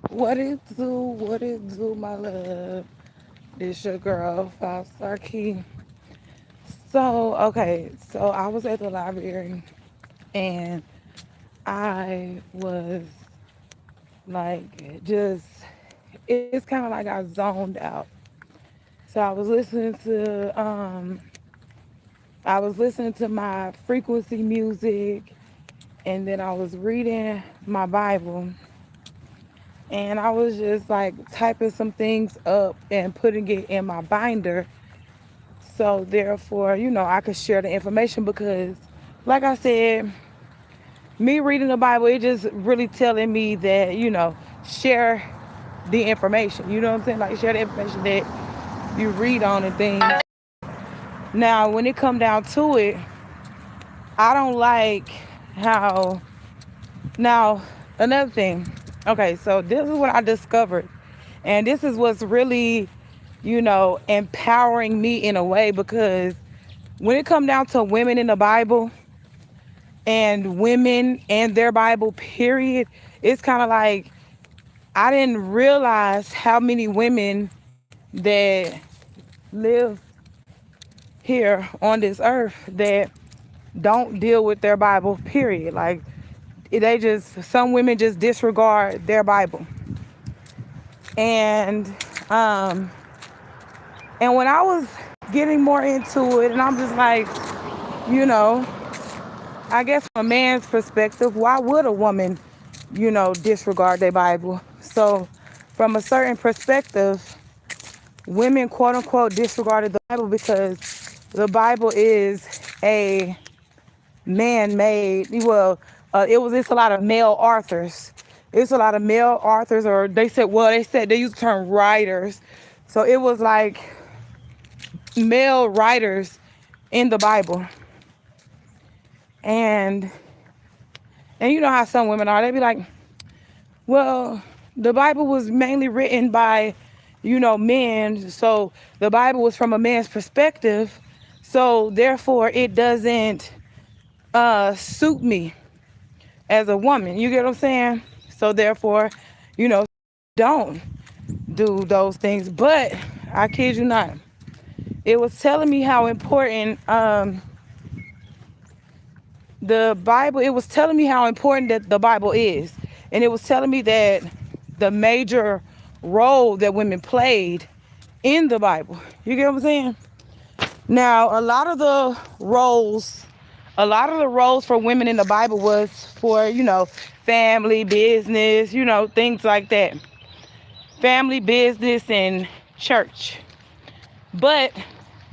What it do, my love? This your girl, Five Star Key. So I was at the library and I was like, it's kind of like I zoned out. So I was listening to my frequency music, and then I was reading my Bible, and I was just like typing some things up and putting it in my binder. So therefore, I could share the information because, like I said, me reading the Bible, it just really telling me that, share the information. You know what I'm saying? Like share the information that you read on and things. Now, when it come down to it, I don't like how. Now, another thing. Okay, so this is what I discovered, and this is what's really, empowering me in a way because when it come down to women in the Bible and women and their Bible, period, it's kind of like I didn't realize how many women that live here on this earth that don't deal with their Bible, period. Like some women just disregard their Bible. And um and when I was getting more into it, and I'm just like, you know, I guess from a man's perspective, why would a woman, disregard their Bible? So from a certain perspective, women quote unquote disregarded the Bible because the Bible is a man-made. Well, it's a lot of male authors. It's a lot of male authors, or they used the term writers. So it was like male writers in the Bible, and you know how some women are. They be like, well, the Bible was mainly written by, men. So the Bible was from a man's perspective. So therefore, it doesn't suit me as a woman. You get what I'm saying? So therefore, don't do those things. But I kid you not, it was telling me how important the Bible. It was telling me how important that the Bible is, and it was telling me that the major role that women played in the Bible. You get what I'm saying? Now, a lot of the roles for women in the Bible was for, family, business, things like that. Family, business, and church. But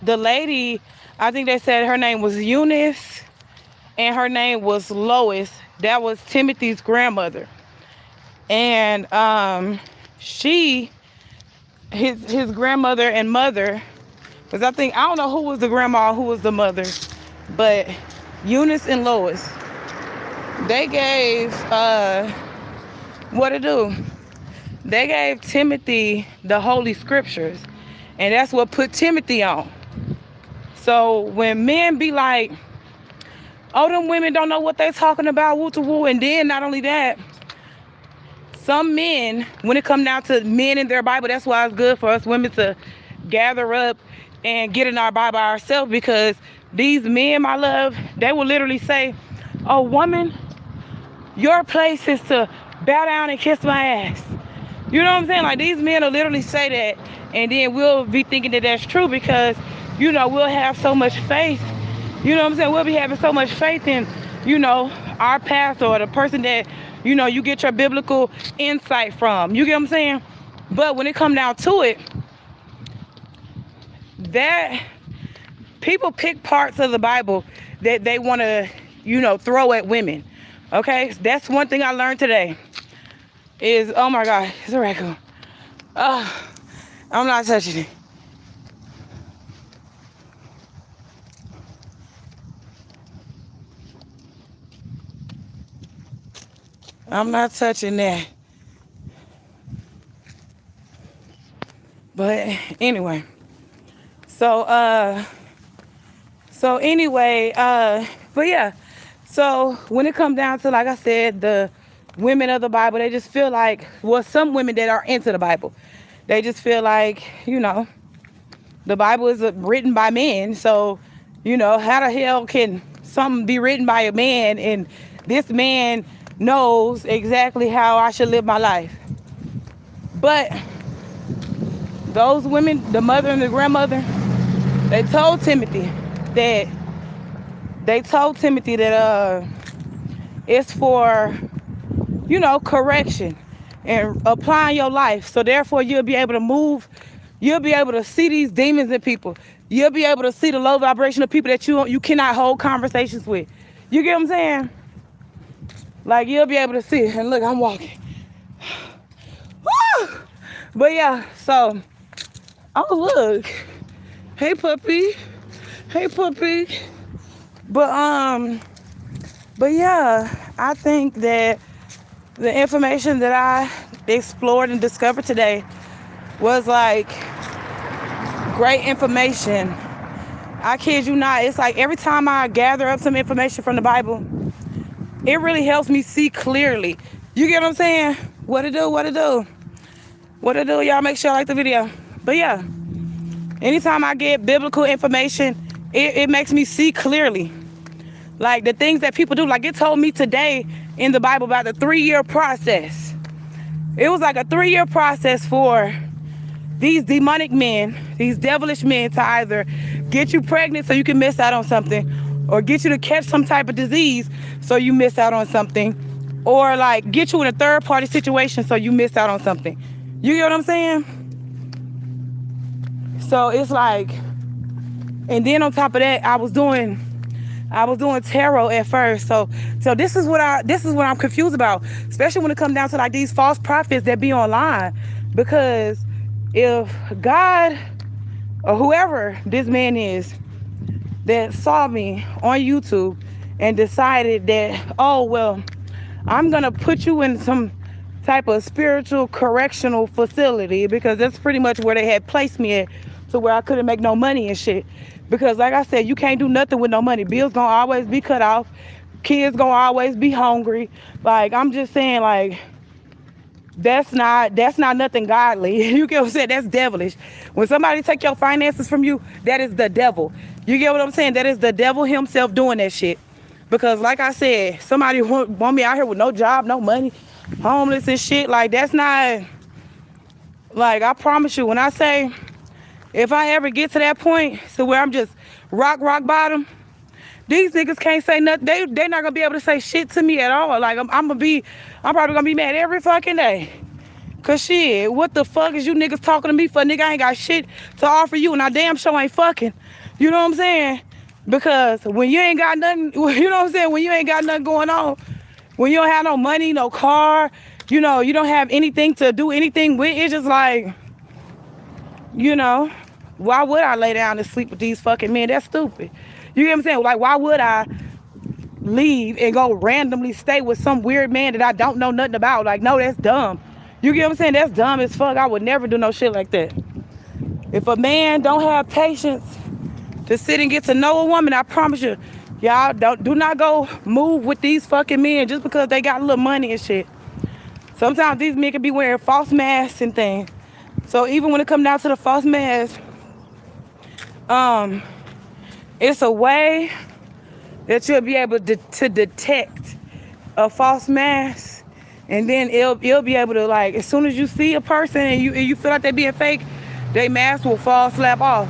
the lady, I think they said her name was Eunice and her name was Lois. That was Timothy's grandmother. And she, his grandmother and mother, because I don't know who was the grandma, who was the mother, but Eunice and Lois, they gave, what to do? They gave Timothy the Holy Scriptures, and that's what put Timothy on. So when men be like, oh, them women don't know what they talking about, woo to woo, and then not only that, some men, when it come down to men in their Bible, that's why it's good for us women to gather up and get in our Bible ourselves, because these men, my love, they will literally say, oh, woman, your place is to bow down and kiss my ass. You know what I'm saying? Like, these men will literally say that, and then we'll be thinking that that's true because, we'll have so much faith. You know what I'm saying? We'll be having so much faith in, our pastor or the person that, you get your biblical insight from. You get what I'm saying? But when it come down to it, that people pick parts of the Bible that they want to, throw at women. Okay? That's one thing I learned today is, oh my God, it's a raccoon. I'm not touching it. I'm not touching that. But anyway, but yeah. So when it comes down to, like I said, the women of the Bible, they just feel like, well, some women that are into the Bible, they just feel like, the Bible is written by men. So, how the hell can something be written by a man and this man knows exactly how I should live my life? But those women, the mother and the grandmother, they told Timothy that it's for, correction and applying your life. So therefore you'll be able to move, you'll be able to see these demons in people. You'll be able to see the low vibration of people that you cannot hold conversations with. You get what I'm saying? Like, you'll be able to see. And look, I'm walking. Woo! But yeah, so, oh look. Hey puppy. Hey puppy. But yeah, I think that the information that I explored and discovered today was like great information. I kid you not. It's like every time I gather up some information from the Bible, it really helps me see clearly. You get what I'm saying? What to do? Y'all make sure you like the video. But yeah, anytime I get biblical information, it makes me see clearly. Like the things that people do. Like it told me today in the Bible about the 3-year process. It was like a 3-year process for these demonic men, these devilish men, to either get you pregnant so you can miss out on something, or get you to catch some type of disease so you miss out on something, or like get you in a third party situation so you miss out on something. You get what I'm saying? So it's like, and then on top of that, I was doing tarot at first. So this is what I'm confused about, especially when it comes down to like these false prophets that be online. Because if God or whoever this man is that saw me on YouTube and decided that, oh well, I'm gonna put you in some type of spiritual correctional facility, because that's pretty much where they had placed me at, to where I couldn't make no money and shit. Because like I said, you can't do nothing with no money. Bills gonna always be cut off. Kids gonna always be hungry. Like, I'm just saying, like, that's not nothing godly. You get what I'm saying? That's devilish. When somebody take your finances from you, that is the devil. You get what I'm saying? That is the devil himself doing that shit. Because like I said, somebody want me out here with no job, no money, homeless and shit. Like, that's not, like, I promise you, when I say, if I ever get to that point to where I'm just rock bottom, these niggas can't say nothing. They're not gonna be able to say shit to me at all. Like, I'm probably gonna be mad every fucking day. Cause shit, what the fuck is you niggas talking to me for? Nigga, I ain't got shit to offer you, and I damn sure ain't fucking. You know what I'm saying? Because when you ain't got nothing, you know what I'm saying? When you ain't got nothing going on, when you don't have no money, no car, you don't have anything to do anything with, it's just like, why would I lay down and sleep with these fucking men? That's stupid. You get what I'm saying? Like, why would I leave and go randomly stay with some weird man that I don't know nothing about? Like, no, that's dumb. You get what I'm saying? That's dumb as fuck. I would never do no shit like that. If a man don't have patience to sit and get to know a woman, I promise you, y'all do not go move with these fucking men just because they got a little money and shit. Sometimes these men can be wearing false masks and things. So even when it comes down to the false mask, it's a way that you'll be able to detect a false mask, and then you'll be able to, like, as soon as you see a person and you feel like they're being fake, their mask will fall slap off.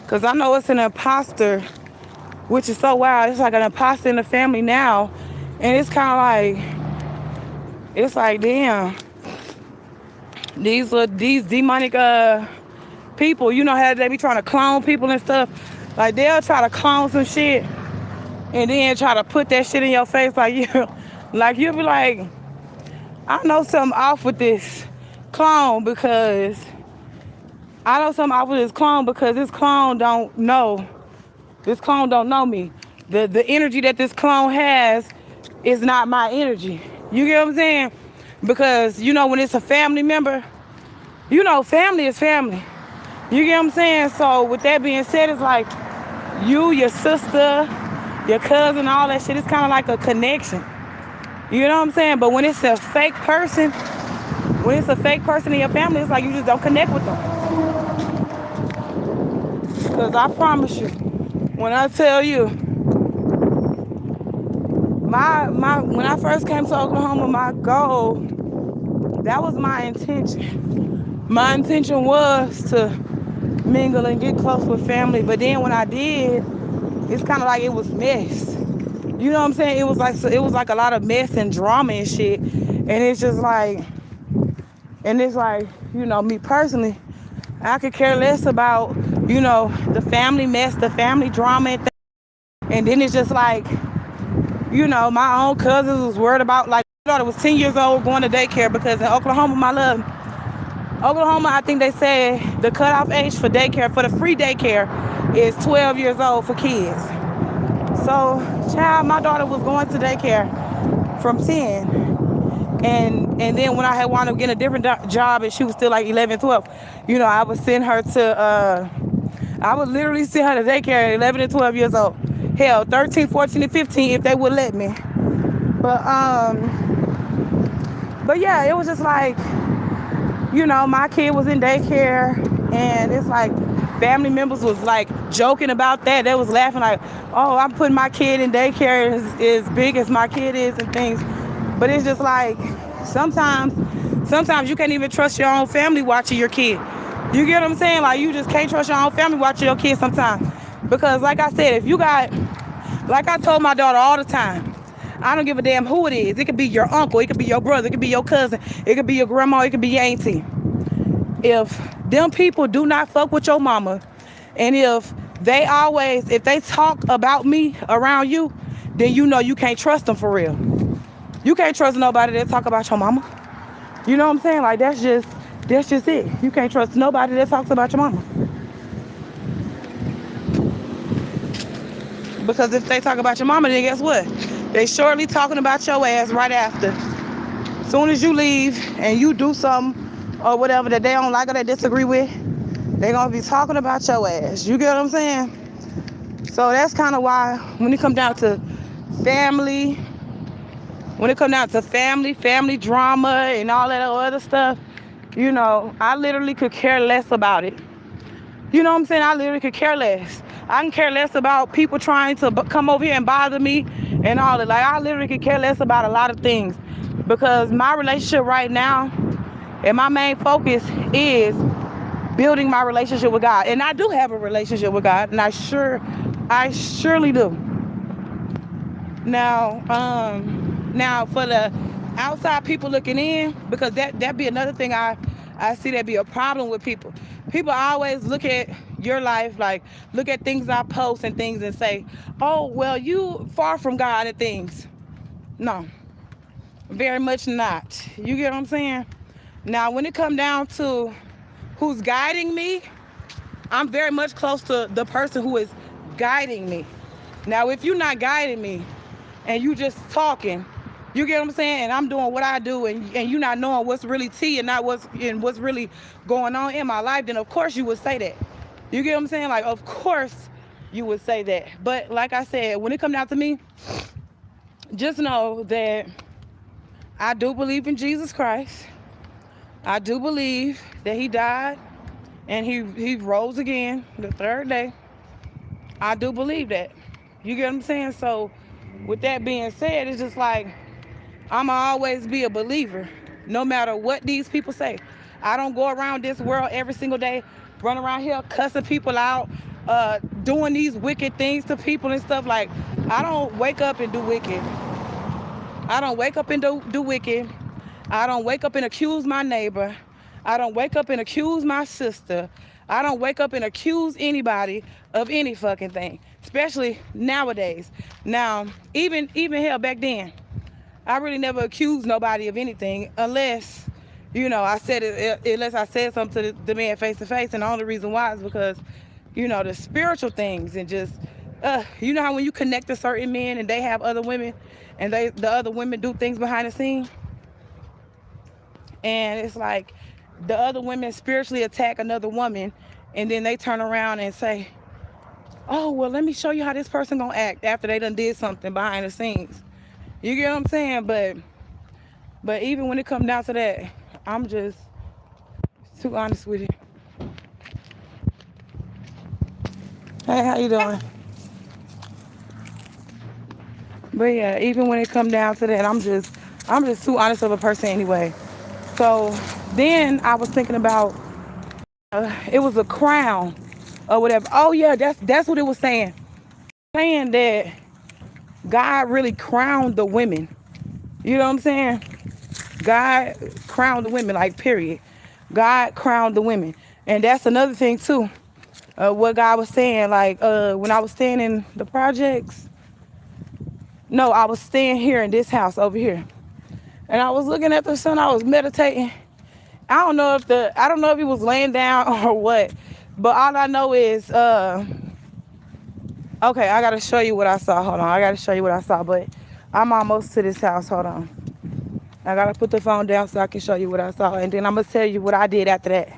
Cause I know it's an imposter, which is so wild. It's like an imposter in the family now, and it's kind of like, it's like, damn, these demonic people, how they be trying to clone people and stuff. Like, they'll try to clone some shit and then try to put that shit in your face, like you'll be like, I know something off with this clone, because this clone don't know. This clone don't know me. The energy that this clone has is not my energy. You get what I'm saying? Because, when it's a family member, family is family. You get what I'm saying? So with that being said, it's like you, your sister, your cousin, all that shit, it's kind of like a connection. You know what I'm saying? But when it's a fake person, in your family, it's like you just don't connect with them. Because I promise you, when I tell you, when I first came to Oklahoma, my goal, that was my intention. My intention was to mingle and get close with family. But then when I did, it's kind of like it was mess. You know what I'm saying? It was like a lot of mess and drama and shit. And it's just like, me personally, I could care less about, the family mess, the family drama and things. And then it's just like, my own cousins was worried about, like, my daughter was 10 years old going to daycare because in Oklahoma, I think they said the cutoff age for daycare, for the free daycare, is 12 years old for kids. So, child, my daughter was going to daycare from 10. And then when I had wound up getting a different job and she was still like 11, 12, I would send her to, I would literally send her to daycare at 11 and 12 years old. Hell, 13, 14, and 15 if they would let me. But yeah, it was just like, my kid was in daycare, and it's like family members was like joking about that. They was laughing like, oh, I'm putting my kid in daycare as big as my kid is and things. But it's just like, sometimes you can't even trust your own family watching your kid. You get what I'm saying? Like, you just can't trust your own family watching your kid sometimes. Because like I said, like I told my daughter all the time, I don't give a damn who it is. It could be your uncle, it could be your brother, it could be your cousin, it could be your grandma, it could be your auntie. If them people do not fuck with your mama, and if they talk about me around you, then you can't trust them for real. You can't trust nobody that talk about your mama. You know what I'm saying? Like, that's just it. You can't trust nobody that talks about your mama. Because if they talk about your mama, then guess what? They shortly talking about your ass right after. Soon as you leave and you do something or whatever that they don't like or they disagree with, they gonna be talking about your ass. You get what I'm saying? So that's kind of why when it come down to family, family drama and all that other stuff, I literally could care less about it. You know what I'm saying? I literally could care less. I can care less about people trying to come over here and bother me and all that. Like, I literally could care less about a lot of things, because my relationship right now and my main focus is building my relationship with God. And I do have a relationship with God, and I surely do. Now for the outside people looking in, because that be another thing I see that be a problem with people. People always look at your life, like look at things I post and things and say, oh, well, you far from God and things. No, very much not. You get what I'm saying? Now, when it come down to who's guiding me, I'm very much close to the person who is guiding me. Now, if you're not guiding me and you just talking, you get what I'm saying? And I'm doing what I do, and you not knowing what's really tea and not what's really going on in my life, then of course you would say that. You get what I'm saying? Like, of course you would say that. But like I said, when it comes down to me, just know that I do believe in Jesus Christ. I do believe that he died and he rose again the third day. I do believe that. You get what I'm saying? So with that being said, it's just like, I'ma always be a believer, no matter what these people say. I don't go around this world every single day, run around here cussing people out, doing these wicked things to people and stuff. Like, I don't wake up and do wicked. I don't wake up and do wicked. I don't wake up and accuse my neighbor. I don't wake up and accuse my sister. I don't wake up and accuse anybody of any fucking thing, especially nowadays. Now, even hell, back then, I really never accused nobody of anything unless, I said it, unless I said something to the man face to face. And the only reason why is because, the spiritual things and just, you know how when you connect to certain men and they have other women and the other women do things behind the scenes, and it's like the other women spiritually attack another woman, and then they turn around and say, oh, well, let me show you how this person gonna act after they done did something behind the scenes. You get what I'm saying? But even when it comes down to that, I'm just too honest with it. Hey, how you doing? But yeah, even when it comes down to that, I'm just too honest of a person anyway. So then I was thinking about it was a crown or whatever. Oh yeah, that's what it was saying. Saying that God really crowned the women. You know what I'm saying? God crowned the women, like period. God crowned the women, and that's another thing too. What God was saying, like when I was staying in the projects. No, I was staying here in this house over here, and I was looking at the sun. I was meditating. I don't know if he was laying down or what, but all I know is okay, I gotta show you what I saw. Hold on, I gotta show you what I saw, but I'm almost to this house. Hold on. I gotta put the phone down so I can show you what I saw, and then I'm gonna tell you what I did after that.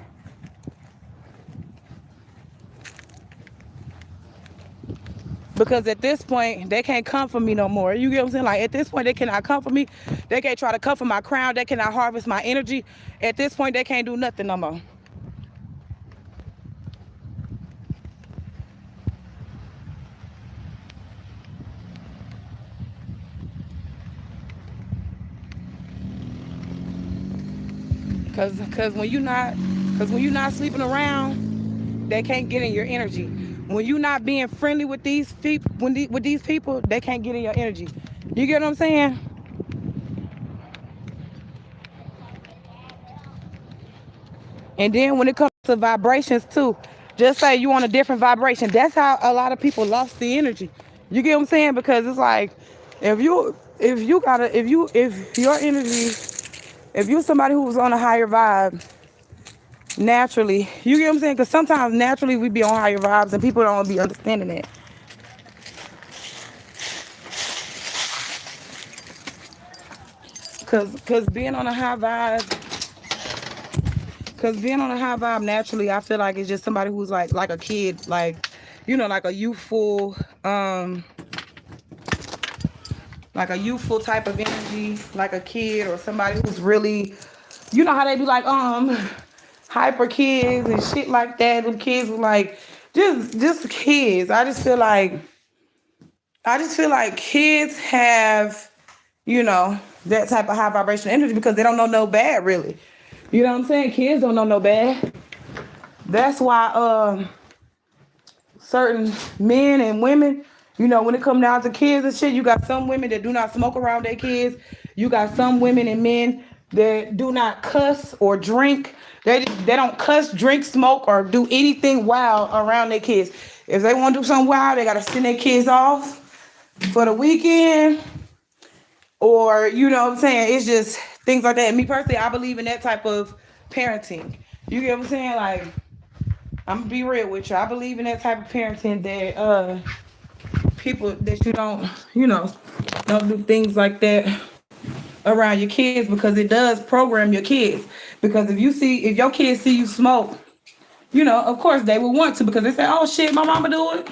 Because at this point, they can't come for me no more. You get what I'm saying? Like, at this point, they cannot come for me. They can't try to come for my crown. They cannot harvest my energy. At this point, they can't do nothing no more. Cause when you not sleeping around, they can't get in your energy. When you not being friendly with these people, with these people, they can't get in your energy. You get what I'm saying? And then when it comes to vibrations too, just say you on a different vibration. That's how a lot of people lost the energy. You get what I'm saying? Because it's like if your energy, if you're somebody who's on a higher vibe, naturally, you get what I'm saying? Because sometimes naturally we be on higher vibes and people don't be understanding that. Cause being on a high vibe, cause being on a high vibe naturally, I feel like it's just somebody who's like a kid, like like a youthful type of energy, like a kid or somebody who's really, how they be like hyper kids and shit like that. Them kids were like just kids. I just feel like kids have, that type of high vibration energy because they don't know no bad really. You know what I'm saying? Kids don't know no bad. That's why certain men and women, when it come down to kids and shit, you got some women that do not smoke around their kids. You got some women and men that do not cuss or drink. They don't cuss, drink, smoke, or do anything wild around their kids. If they want to do something wild, they gotta send their kids off for the weekend. Or, you know what I'm saying? It's just things like that. Me personally, I believe in that type of parenting. You get what I'm saying? Like, I'm gonna be real with you. I believe in that type of parenting that people that you don't do things like that around your kids because it does program your kids. Because if your kids see you smoke, of course they will want to because they say, oh shit, my mama do it.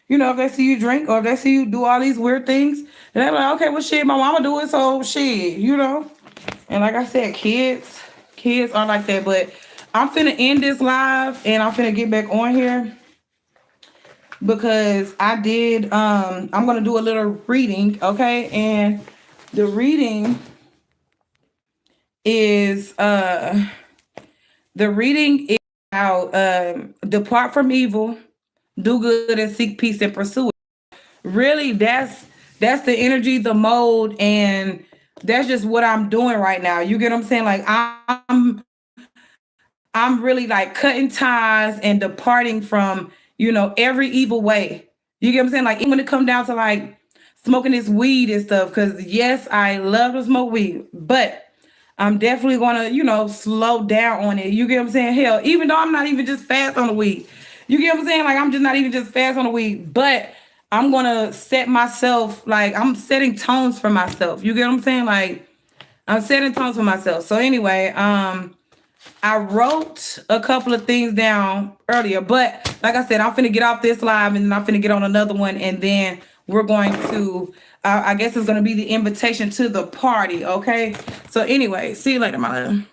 If they see you drink or if they see you do all these weird things, and they're like, okay, well shit, my mama do it, so shit. And like I said, kids are like that. But I'm finna end this live and I'm finna get back on here because I'm gonna do a little reading, okay? And the reading is about depart from evil, do good and seek peace and pursue it. Really, that's the energy, the mode, and that's just what I'm doing right now. You get what I'm saying? Like I'm really like cutting ties and departing from, every evil way. You get what I'm saying? Like even when it comes down to like smoking this weed and stuff, because yes, I love to smoke weed, but I'm definitely gonna, slow down on it. You get what I'm saying? Hell, even though I'm not even just fast on the weed. You get what I'm saying? Like I'm just not even just fast on the weed, but I'm gonna set myself, like I'm setting tones for myself. You get what I'm saying? Like I'm setting tones for myself. So anyway, I wrote a couple of things down earlier, but like I said, I'm finna get off this live and then I'm finna get on another one, and then we're going to, I guess it's gonna be the invitation to the party, okay? So anyway, see you later, my love.